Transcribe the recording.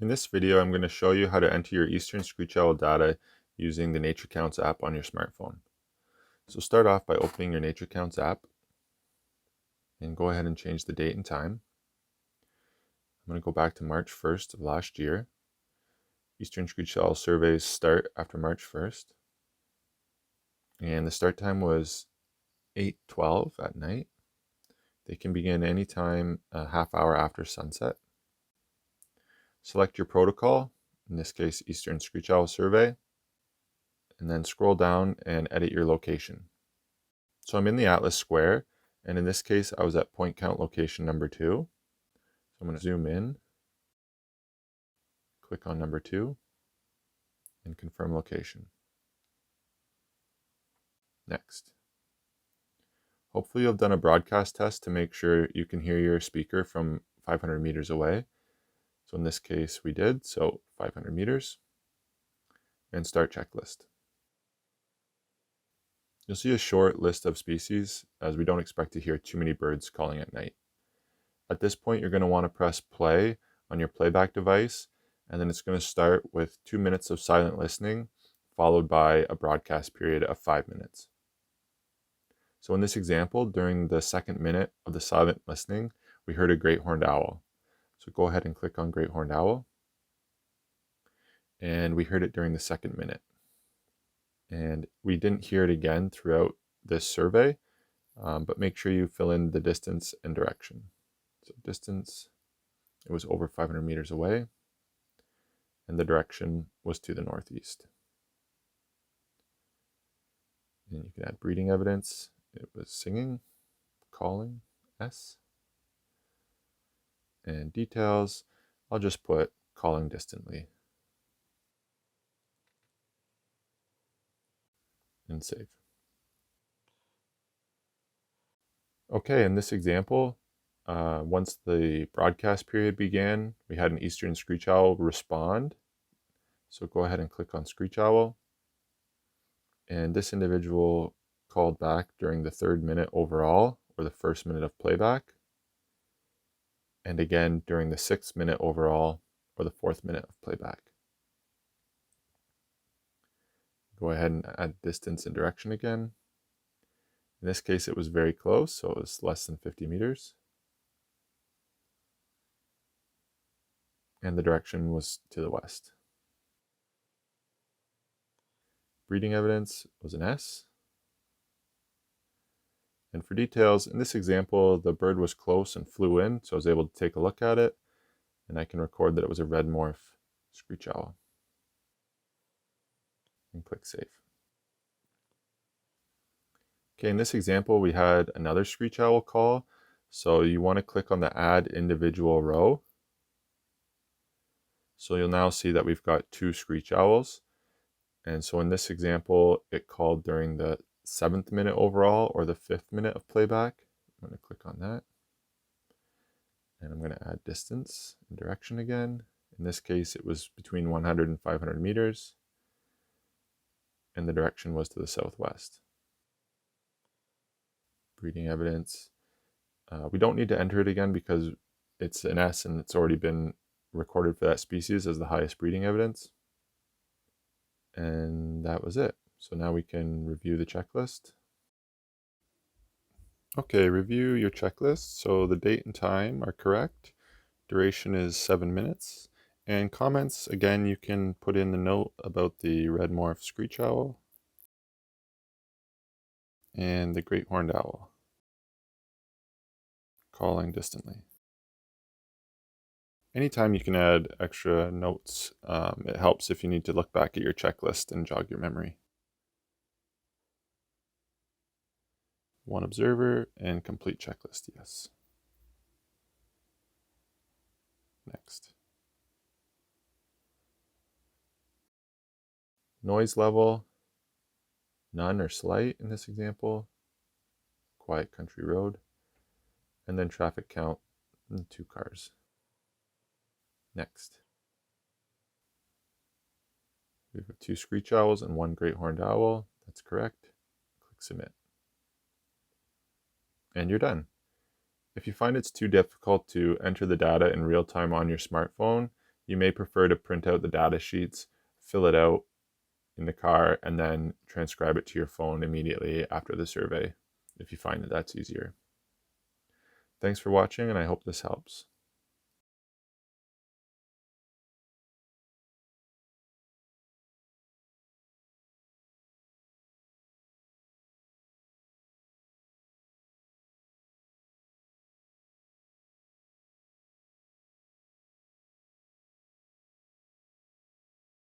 In this video, I'm going to show you how to enter your eastern screech-owl data using the NatureCounts app on your smartphone. So start off by opening your NatureCounts app and go ahead and change the date and time. I'm going to go back to March 1st of last year. Eastern screech-owl surveys start after March 1st. And the start time was 8:12 at night. They can begin anytime a half hour after sunset. Select your protocol, in this case Eastern Screech-owl survey, and then scroll down and edit your location. So I'm in the Atlas square, and in this case I was at point count location number 2. So I'm going to zoom in, click on number 2, and confirm location. Next. Hopefully you've done a broadcast test to make sure you can hear your speaker from 500 meters away. So in this case we did, so 500 meters. And start checklist. You'll see a short list of species, as we don't expect to hear too many birds calling at night. At this point you're going to want to press play on your playback device, and then it's going to start with 2 minutes of silent listening, followed by a broadcast period of 5 minutes. So in this example, during the second minute of the silent listening, we heard a great horned owl. So go ahead and click on great horned owl. And we heard it during the second minute. And we didn't hear it again throughout this survey, but make sure you fill in the distance and direction. So distance, it was over 500 meters away, and the direction was to the northeast. And you can add breeding evidence. It was singing, calling, S. And details, I'll just put calling distantly. And save. Okay, in this example, once the broadcast period began, we had an eastern screech-owl respond. So go ahead and click on Screech-owl. And this individual called back during the 3rd minute overall, or the 1st minute of playback. And again during the 6th minute overall, or the 4th minute of playback. Go ahead and add distance and direction again. In this case, it was very close, so it was less than 50 meters. And the direction was to the west. Breeding evidence was an S. And for details, in this example, the bird was close and flew in, so I was able to take a look at it, and I can record that it was a red morph screech-owl. And click save. Okay, in this example, we had another screech-owl call, so you want to click on the add individual row. So you'll now see that we've got 2 screech-owls. And so in this example, it called during the 7th minute overall, or the 5th minute of playback. I'm going to click on that. And I'm going to add distance and direction again. In this case, it was between 100 and 500 meters. And the direction was to the southwest. Breeding evidence. We don't need to enter it again because it's an S and it's already been recorded for that species as the highest breeding evidence. And that was it. So now we can review the checklist. Okay, review your checklist. So the date and time are correct. Duration is 7 minutes. And comments, again, you can put in the note about the red morph screech-owl and the great horned owl calling distantly. Anytime you can add extra notes, it helps if you need to look back at your checklist and jog your memory. 1 observer and complete checklist, yes. Next. Noise level, none or slight in this example. Quiet country road. And then traffic count, 2 cars. Next. We have 2 screech-owls and 1 great horned owl. That's correct. Click submit. And you're done. If you find it's too difficult to enter the data in real time on your smartphone, You may prefer to print out the data sheets, fill it out in the car, and then transcribe it to your phone immediately after the survey if you find that that's easier. Thanks for watching, and I hope this helps.